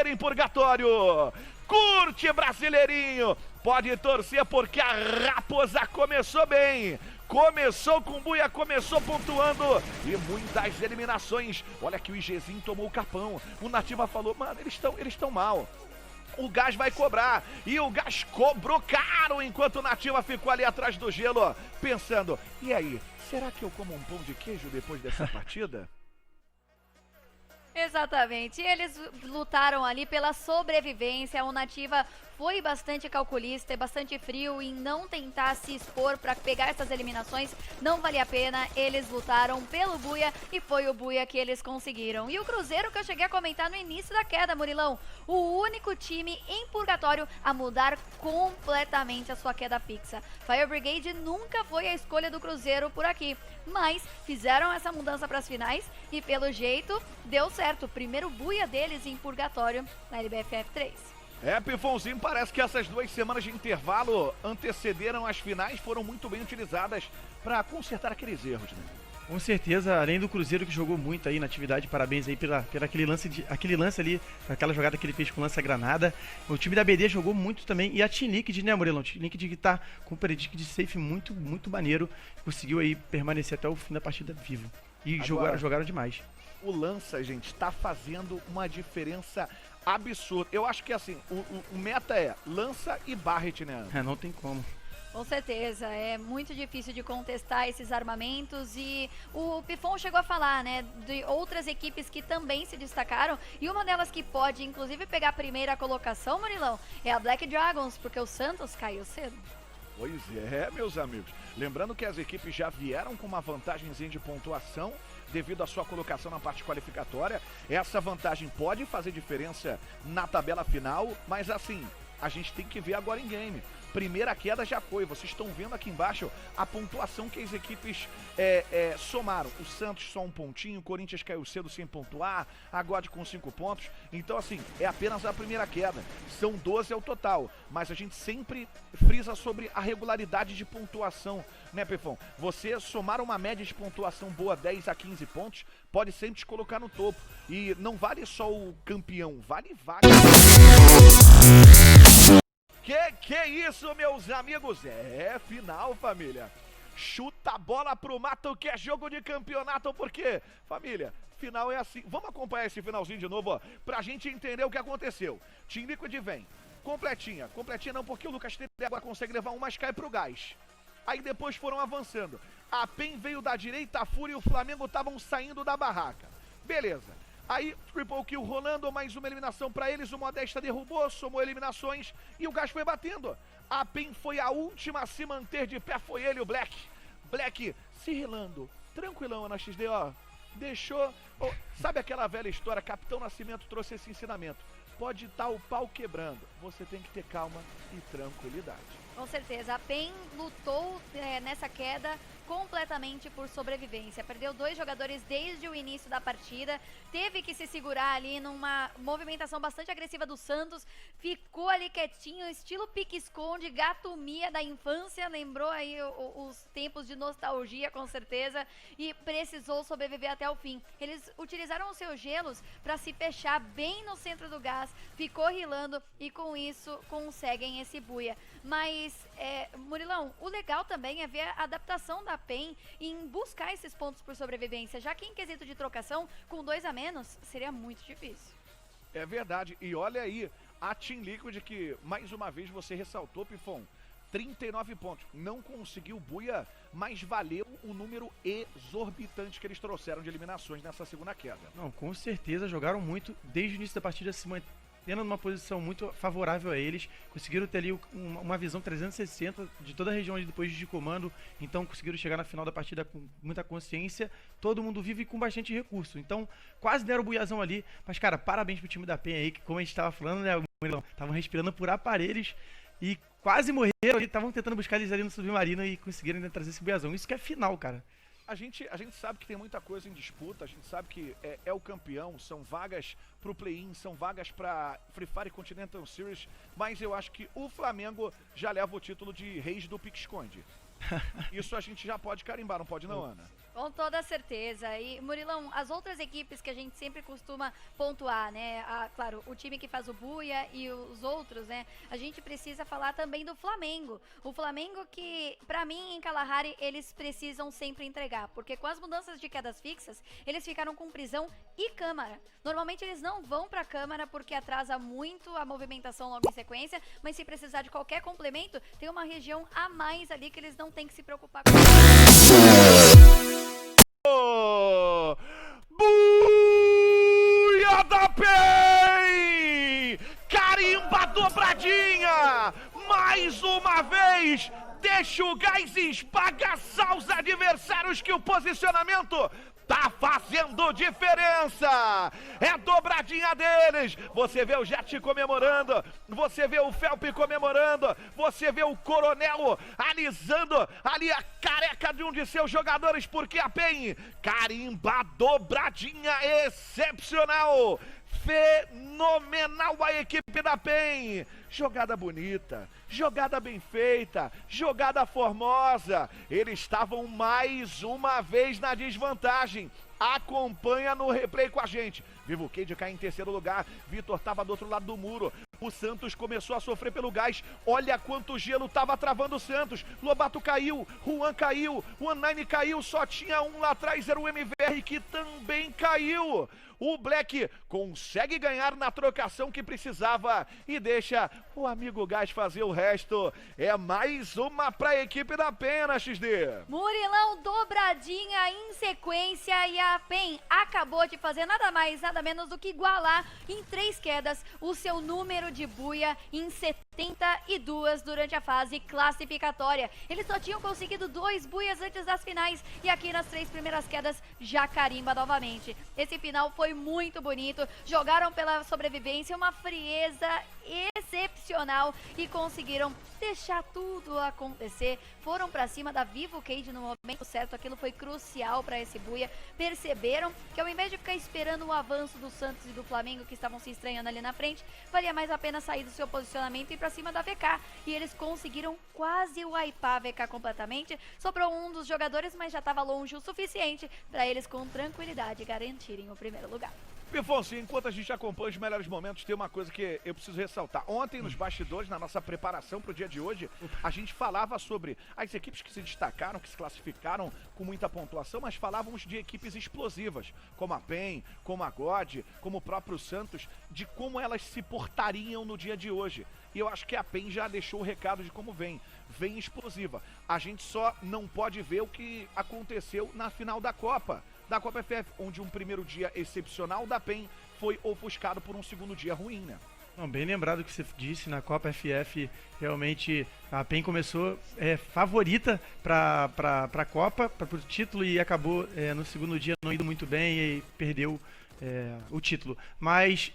em Purgatório. Curte, Brasileirinho. Pode torcer porque a Raposa começou bem. Começou com buia, começou pontuando e muitas eliminações. Olha que o IGzinho tomou o capão. O Nativa falou, mano, eles estão mal. O Gás vai cobrar, e o Gás cobrou caro, enquanto o Nativa ficou ali atrás do gelo, pensando, e aí, será que eu como um pão de queijo depois dessa partida? Exatamente, eles lutaram ali pela sobrevivência, o Nativa foi bastante calculista e bastante frio em não tentar se expor para pegar essas eliminações, não valia a pena, eles lutaram pelo buia e foi o buia que eles conseguiram. E o Cruzeiro que eu cheguei a comentar no início da queda, Murilão, o único time em Purgatório a mudar completamente a sua queda fixa. Fire Brigade nunca foi a escolha do Cruzeiro por aqui, mas fizeram essa mudança para as finais e pelo jeito deu certo, o primeiro buia deles em Purgatório na LBFF 3. Pifonzinho, parece que essas 2 semanas de intervalo antecederam as finais, foram muito bem utilizadas para consertar aqueles erros, né? Com certeza, além do Cruzeiro que jogou muito aí na atividade, parabéns aí pela aquele lance ali, aquela jogada que ele fez com lança-granada. O time da BD jogou muito também, e a T-Liquid, né, Murilão? T-Liquid que tá com um predict de safe muito, muito maneiro, conseguiu aí permanecer até o fim da partida vivo. E jogaram demais. O lança, gente, tá fazendo uma diferença absurda. Eu acho que assim, o meta é lança e Barret, né? Não tem como. Com certeza, é muito difícil de contestar esses armamentos e o Pifon chegou a falar, né, de outras equipes que também se destacaram e uma delas que pode inclusive pegar a primeira colocação, Murilão, é a Black Dragons, porque o Santos caiu cedo. Pois é, meus amigos. Lembrando que as equipes já vieram com uma vantagemzinha de pontuação devido à sua colocação na parte qualificatória. Essa vantagem pode fazer diferença na tabela final, mas assim, a gente tem que ver agora em game. Primeira queda já foi, vocês estão vendo aqui embaixo a pontuação que as equipes somaram. O Santos só 1 pontinho, o Corinthians caiu cedo sem pontuar, a God com 5 pontos. Então assim, é apenas a primeira queda, são 12 ao total, mas a gente sempre frisa sobre a regularidade de pontuação, né, Pefão? Você somar uma média de pontuação boa, 10 a 15 pontos, pode sempre te colocar no topo. E não vale só o campeão, vale. Que isso, meus amigos? É final, família. Chuta a bola pro mato que é jogo de campeonato, porque, família, final é assim. Vamos acompanhar esse finalzinho de novo, ó, pra gente entender o que aconteceu. Team Liquid vem, completinha não, porque o Lucas T agora consegue levar um, mas cai pro Gás. Aí depois foram avançando. A PEN veio da direita, a Fúria e o Flamengo estavam saindo da barraca. Beleza. Aí, triple kill rolando, mais uma eliminação pra eles, o Modesta derrubou, somou eliminações e o Gás foi batendo. A PEN foi a última a se manter de pé, foi ele, o Black. Black se relando, tranquilão na XD, ó, deixou... Oh, sabe aquela velha história, Capitão Nascimento trouxe esse ensinamento. Pode estar o pau quebrando, você tem que ter calma e tranquilidade. Com certeza, a PEN lutou nessa queda completamente por sobrevivência. Perdeu 2 jogadores desde o início da partida, teve que se segurar ali numa movimentação bastante agressiva do Santos, ficou ali quietinho, estilo pique-esconde, gato Mia da infância, lembrou aí os tempos de nostalgia com certeza, e precisou sobreviver até o fim. Eles utilizaram os seus gelos para se fechar bem no centro do gás, ficou rilando e com isso conseguem esse buia. Mas, Murilão, o legal também é ver a adaptação da PEN em buscar esses pontos por sobrevivência, já que em quesito de trocação, com 2 a menos, seria muito difícil. É verdade, e olha aí, a Team Liquid que, mais uma vez, você ressaltou, Pifon, 39 pontos, não conseguiu buia, mas valeu o número exorbitante que eles trouxeram de eliminações nessa segunda queda. Não, com certeza, jogaram muito, desde o início da partida se tendo numa posição muito favorável a eles, conseguiram ter ali uma visão 360 de toda a região ali depois de comando, então conseguiram chegar na final da partida com muita consciência, todo mundo vive com bastante recurso, então quase deram o buiazão ali, mas cara, parabéns pro time da PEN aí, que como a gente tava falando, né, estavam respirando por aparelhos e quase morreram ali, estavam tentando buscar eles ali no submarino e conseguiram ainda trazer esse buiazão, isso que é final, cara. A gente sabe que tem muita coisa em disputa, a gente sabe que é o campeão, são vagas pro play-in, são vagas pra Free Fire Continental Series, mas eu acho que o Flamengo já leva o título de reis do pique-esconde. Isso a gente já pode carimbar, não pode não, Ana? Com toda certeza. E, Murilão, as outras equipes que a gente sempre costuma pontuar, né? Claro, o time que faz o Buia e os outros, né? A gente precisa falar também do Flamengo. O Flamengo que, pra mim, em Kalahari, eles precisam sempre entregar. Porque com as mudanças de quedas fixas, eles ficaram com prisão e câmara. Normalmente eles não vão pra câmara porque atrasa muito a movimentação logo em sequência. Mas se precisar de qualquer complemento, tem uma região a mais ali que eles não têm que se preocupar com. Buia da PEN! Carimba dobradinha! Mais uma vez, deixa o gás esbagaçar os adversários que o posicionamento tá fazendo diferença! É dobradinha deles! Você vê o Jet comemorando, você vê o Felpe comemorando, você vê o Coronel alisando ali a careca de um de seus jogadores, porque a PEN carimba dobradinha excepcional! Fenomenal a equipe da PEN! Jogada bonita, jogada bem feita, jogada formosa. Eles estavam mais uma vez na desvantagem. Acompanha no replay com a gente. Vivo Cade cai em terceiro lugar. Vitor estava do outro lado do muro. O Santos começou a sofrer pelo gás. Olha quanto gelo estava travando o Santos. Lobato caiu, Juan caiu, o Nine caiu. Só tinha um lá atrás, era o MVR que também caiu. O Black consegue ganhar na trocação que precisava e deixa o amigo Gás fazer o resto. É mais uma para a equipe da PEN, XD. Murilão, dobradinha em sequência e a PEN acabou de fazer nada mais, nada menos do que igualar em 3 quedas o seu número de buia em 72 durante a fase classificatória. Eles só tinham conseguido 2 buias antes das finais e aqui nas 3 primeiras quedas já carimba novamente. Esse final foi muito bonito, jogaram pela sobrevivência, uma frieza excepcional e conseguiram deixar tudo acontecer. Foram pra cima da Vivo Cade no momento certo, aquilo foi crucial pra esse buia. Perceberam que ao invés de ficar esperando o avanço do Santos e do Flamengo, que estavam se estranhando ali na frente, valia mais a pena sair do seu posicionamento e ir pra cima da VK. E eles conseguiram quase wipear a VK completamente. Sobrou um dos jogadores, mas já estava longe o suficiente para eles com tranquilidade garantirem o primeiro lugar. Pifonso, enquanto a gente acompanha os melhores momentos, tem uma coisa que eu preciso ressaltar. Ontem, nos bastidores, na nossa preparação para o dia de hoje, a gente falava sobre as equipes que se destacaram, que se classificaram com muita pontuação, mas falávamos de equipes explosivas, como a PEN, como a God, como o próprio Santos, de como elas se portariam no dia de hoje. E eu acho que a PEN já deixou o recado de como vem. Vem explosiva. A gente só não pode ver o que aconteceu na final da Copa FF, onde um primeiro dia excepcional da PEN foi ofuscado por um segundo dia ruim, né? Não, bem lembrado o que você disse, na Copa FF, realmente a PEN começou favorita para a Copa, para o título, e acabou no segundo dia não indo muito bem e perdeu o título. Mas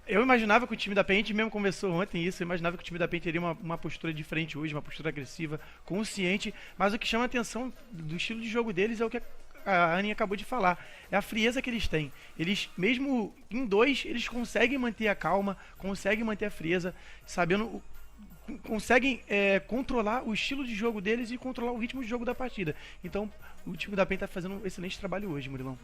eu imaginava que o time da PEN, a gente mesmo conversou ontem isso, eu imaginava que o time da PEN teria uma postura diferente hoje, uma postura agressiva, consciente, mas o que chama a atenção do estilo de jogo deles é o que a Aninha acabou de falar, é a frieza que eles têm. Eles, mesmo em 2, eles conseguem manter a calma, conseguem manter a frieza, sabendo, conseguem controlar o estilo de jogo deles e controlar o ritmo de jogo da partida. Então, o time da PEN tá fazendo um excelente trabalho hoje, Murilão.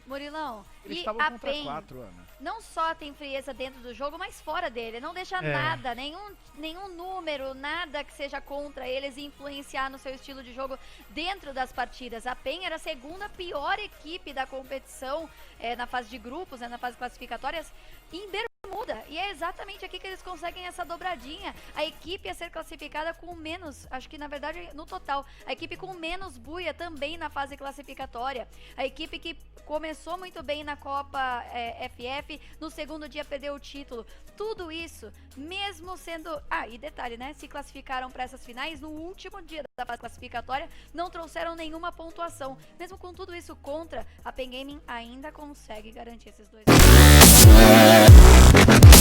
Eles e estavam a contra PEN 4, Ana. Não só tem frieza dentro do jogo, mas fora dele. Não deixa nada, nenhum número, nada que seja contra eles influenciar no seu estilo de jogo dentro das partidas. A PEN era a segunda pior equipe da competição na fase de grupos, na fase classificatórias, em Bermuda. E é exatamente aqui que eles conseguem essa dobradinha. A equipe a ser classificada com menos, acho que na verdade no total, a equipe com menos buia também na fase classificatória. A equipe que começou muito bem na Copa FF, no segundo dia perdeu o título. Tudo isso, mesmo sendo... e detalhe, né? Se classificaram para essas finais no último dia da fase classificatória, não trouxeram nenhuma pontuação. Mesmo com tudo isso contra, a PEN Gaming ainda consegue garantir esses 2.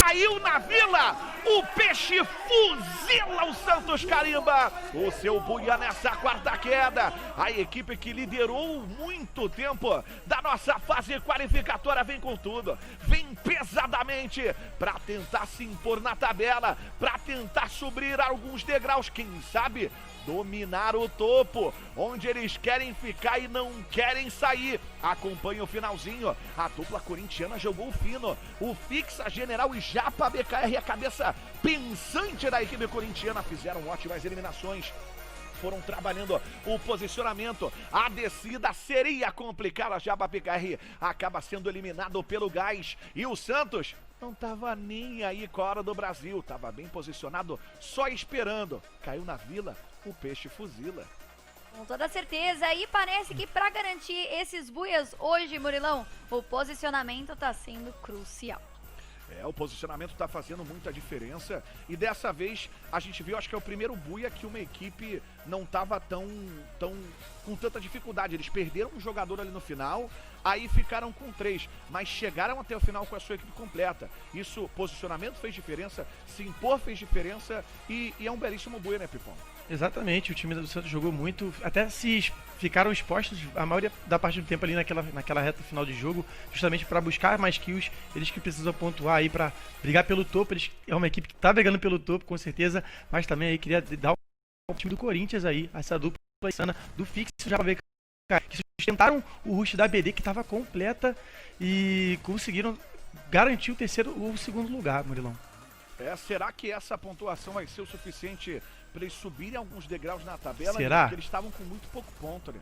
caiu na Vila, o Peixe fuzila o Santos Carimba, o seu buia nessa quarta queda. A equipe que liderou muito tempo da nossa fase qualificatória vem com tudo, vem pesadamente para tentar se impor na tabela, para tentar subir alguns degraus, quem sabe dominar o topo, onde eles querem ficar e não querem sair. Acompanha o finalzinho, a dupla corintiana jogou fino, o Fixa, General e Japa BKR, a cabeça pensante da equipe corintiana, fizeram ótimas eliminações, foram trabalhando o posicionamento, a descida seria complicada, a Japa BKR acaba sendo eliminado pelo Gás, e o Santos não tava nem aí com a hora do Brasil, tava bem posicionado, só esperando, caiu na Vila, o Peixe fuzila. Com toda certeza, e parece que para garantir esses buias hoje, Murilão, o posicionamento tá sendo crucial. O posicionamento está fazendo muita diferença e dessa vez a gente viu, acho que é o primeiro buia que uma equipe não estava tão com tanta dificuldade. Eles perderam um jogador ali no final, aí ficaram com 3, mas chegaram até o final com a sua equipe completa. Isso, posicionamento fez diferença, se impor fez diferença e é um belíssimo buia, né, Pipão? Exatamente, o time do Santos jogou muito, até se ficaram expostos a maioria da parte do tempo ali naquela reta final de jogo, justamente para buscar mais kills, eles que precisam pontuar aí para brigar pelo topo, é uma equipe que tá brigando pelo topo com certeza, mas também aí queria dar o time do Corinthians aí, essa dupla insana do Fix, já pra ver que sustentaram o rush da BD que estava completa e conseguiram garantir o segundo lugar, Murilão. Será que essa pontuação vai ser o suficiente para eles subirem alguns degraus na tabela? Será? Porque eles estavam com muito pouco ponto, né?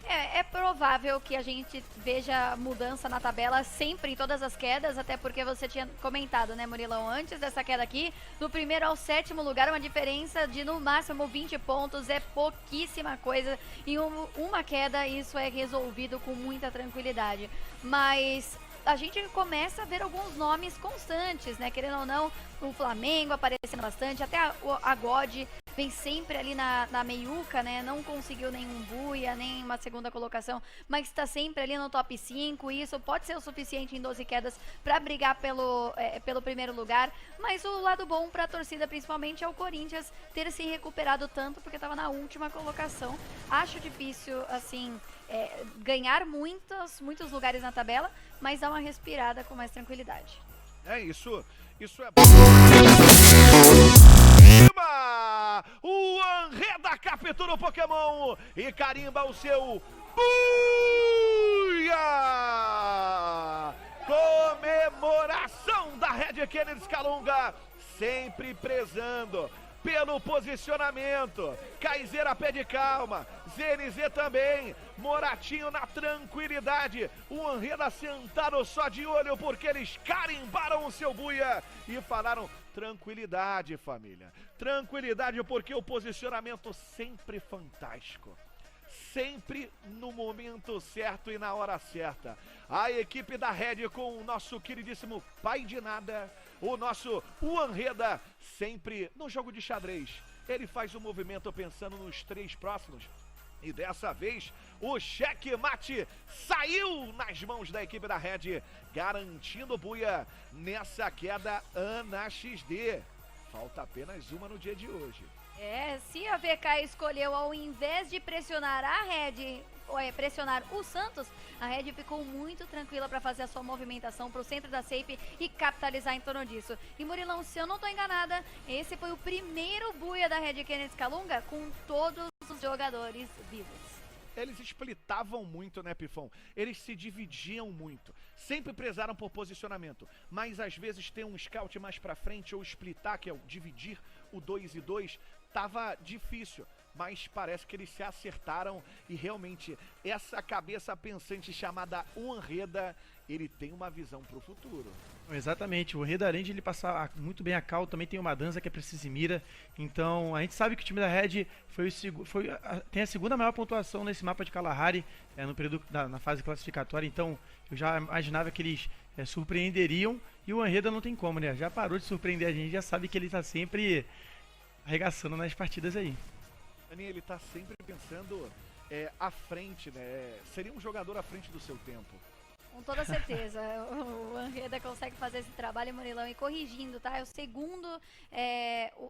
É provável que a gente veja mudança na tabela sempre em todas as quedas, até porque você tinha comentado, né, Murilão, antes dessa queda aqui, do primeiro ao 7º lugar, uma diferença de no máximo 20 pontos, é pouquíssima coisa, em uma queda isso é resolvido com muita tranquilidade, mas a gente começa a ver alguns nomes constantes, né, querendo ou não, o Flamengo aparecendo bastante, até a God vem sempre ali na meiuca, né, não conseguiu nenhum buia, nem uma segunda colocação, mas está sempre ali no top 5, e isso pode ser o suficiente em 12 quedas para brigar pelo primeiro lugar, mas o lado bom para a torcida principalmente é o Corinthians ter se recuperado tanto, porque estava na última colocação. Acho difícil, assim, ganhar muitos lugares na tabela, mas dar uma respirada com mais tranquilidade. Isso é o Anreda captura o Pokémon e carimba o seu buia! Comemoração da Red Kennedy Calunga, sempre prezando pelo posicionamento. Kaizeira pede calma, ZNZ também, Moratinho na tranquilidade, o Anreda sentado só de olho porque eles carimbaram o seu buia e falaram: tranquilidade, família, tranquilidade, porque o posicionamento sempre fantástico, sempre no momento certo e na hora certa. A equipe da Red com o nosso queridíssimo pai de nada, o nosso Anreda, sempre no jogo de xadrez. Ele faz o movimento pensando nos 3 próximos. E dessa vez, o checkmate saiu nas mãos da equipe da Red, garantindo o buia nessa queda Ana XD. Falta apenas uma no dia de hoje. Se a VK escolheu, ao invés de pressionar a Red, pressionar o Santos, a Red ficou muito tranquila para fazer a sua movimentação para o centro da safe e capitalizar em torno disso. E Murilão, se eu não estou enganada, esse foi o primeiro buia da Red Kennedy Calunga com todos os jogadores vivos. Eles splitavam muito, né, Pifão? Eles se dividiam muito. Sempre prezaram por posicionamento. Mas às vezes ter um scout mais pra frente ou splitar, que é o dividir o 2 e 2, tava difícil. Mas parece que eles se acertaram e realmente essa cabeça pensante chamada Anreda, ele tem uma visão pro futuro. Exatamente, o Anreda, além de ele passar muito bem a cal, também tem uma dança que é precisa e mira. Então a gente sabe que o time da Red tem a segunda maior pontuação nesse mapa de Kalahari, no período na fase classificatória. Então eu já imaginava que eles surpreenderiam, e o Anreda não tem como, né? Já parou de surpreender a gente, já sabe que ele tá sempre arregaçando nas partidas aí. Ele tá sempre pensando à frente, né? Seria um jogador à frente do seu tempo. Com toda certeza. O Anreda consegue fazer esse trabalho, Murilão, e corrigindo, tá? É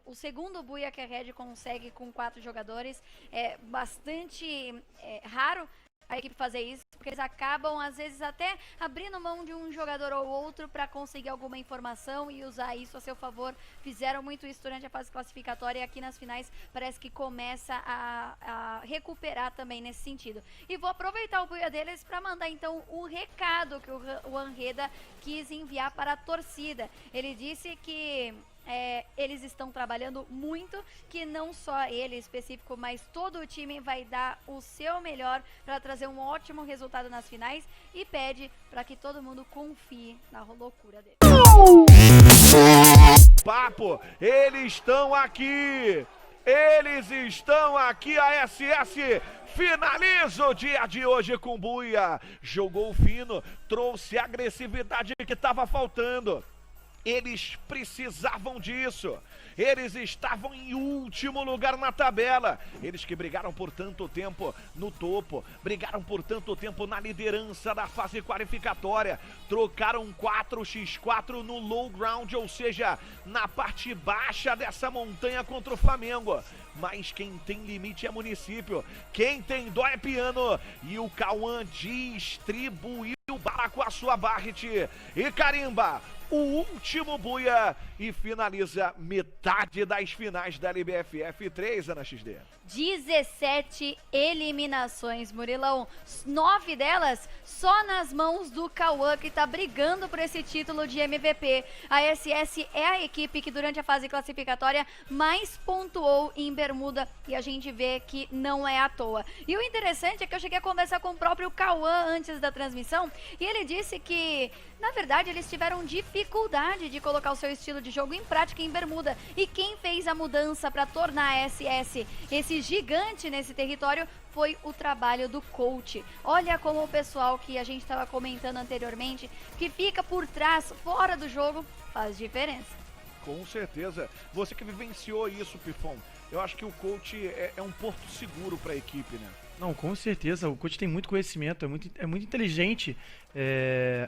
o segundo buia que a Red consegue com 4 jogadores. É bastante raro a equipe fazer isso, porque eles acabam, às vezes, até abrindo mão de um jogador ou outro para conseguir alguma informação e usar isso a seu favor. Fizeram muito isso durante a fase classificatória e aqui nas finais parece que começa a recuperar também nesse sentido. E vou aproveitar o buia deles para mandar então o recado que o Anreda quis enviar para a torcida. Ele disse que eles estão trabalhando muito, que não só ele específico, mas todo o time vai dar o seu melhor para trazer um ótimo resultado nas finais e pede para que todo mundo confie na loucura dele. Papo, eles estão aqui! Eles estão aqui, a SS finaliza o dia de hoje com buia. Jogou fino, trouxe a agressividade que estava faltando. Eles precisavam disso. Eles estavam em último lugar na tabela. Eles que brigaram por tanto tempo no topo, brigaram por tanto tempo na liderança da fase qualificatória. Trocaram 4x4 no low ground, ou seja, na parte baixa dessa montanha contra o Flamengo. Mas quem tem limite é município. Quem tem dó é piano. E o Cauã distribuiu bala com a sua Barret e carimba o último buia e finaliza metade das finais da LBFF 3, Ana XD. 17 eliminações, Murilão. 9 delas só nas mãos do Cauã, que tá brigando por esse título de MVP. A SS é a equipe que durante a fase classificatória mais pontuou em Bermuda e a gente vê que não é à toa. E o interessante é que eu cheguei a conversar com o próprio Cauã antes da transmissão e ele disse que, na verdade, eles tiveram dificuldade de colocar o seu estilo de jogo em prática em Bermuda. E quem fez a mudança para tornar a SS esse gigante nesse território foi o trabalho do coach. Olha como o pessoal que a gente estava comentando anteriormente, que fica por trás, fora do jogo, faz diferença. Com certeza. Você que vivenciou isso, Pifon, eu acho que o coach é um porto seguro para a equipe, né? Não, com certeza. O coach tem muito conhecimento, é muito inteligente.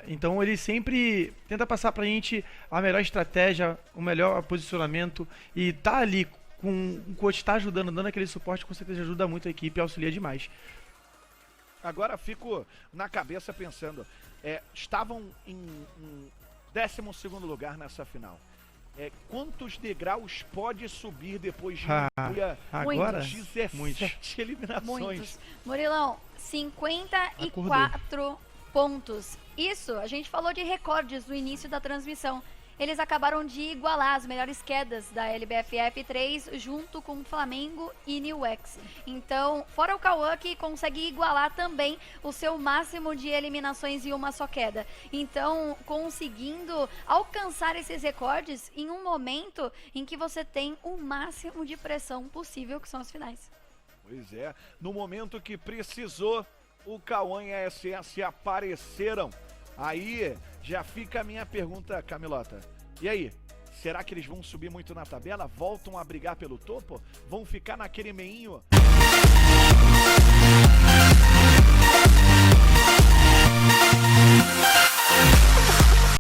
Então ele sempre tenta passar pra gente a melhor estratégia, o melhor posicionamento. E tá ali com o coach tá ajudando, dando aquele suporte, com certeza ajuda muito a equipe e auxilia demais. Agora fico na cabeça pensando, estavam em 12º lugar nessa final. Quantos degraus pode subir depois de agora? 17 eliminações? Muitos. Murilão, 54 pontos. Isso, a gente falou de recordes no início da transmissão. Eles acabaram de igualar as melhores quedas da LBFF 3 junto com Flamengo e New X. Então, fora o Cauã que consegue igualar também o seu máximo de eliminações em uma só queda. Então, conseguindo alcançar esses recordes em um momento em que você tem o máximo de pressão possível, que são as finais. Pois é, no momento que precisou, o Cauã e a SS apareceram. Aí já fica a minha pergunta, Camilota. E aí, será que eles vão subir muito na tabela? Voltam a brigar pelo topo? Vão ficar naquele meinho?